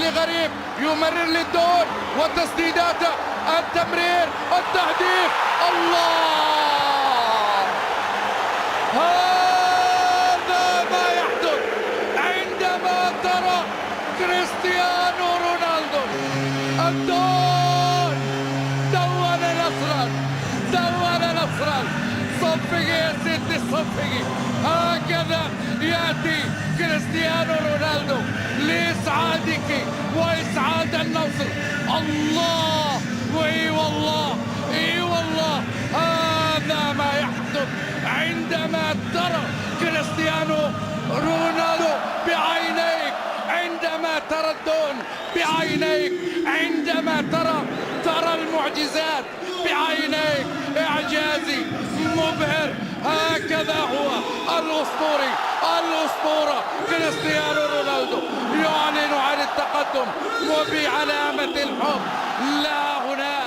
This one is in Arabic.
علي غريب يمرر للدون وتسديداته، التمرير، التهديف، الله! هذا ما يحدث عندما ترى كريستيانو رونالدو الدون. دون نصرا، دون نصرا، صفقي يا سيدي صفقي. هكذا يأتي كريستيانو رونالدو لإسعادك وإسعاد النصر. الله، وإي والله، إي والله، هذا ما يحدث عندما ترى كريستيانو رونالدو بعينيك، عندما ترى الدون بعينيك، عندما ترى المعجزات بعينيك. إعجازي مبهر. هكذا هو الأسطورة كريستيانو رونالدو يعلن عن التقدم وبعلامة الحب. لا هناك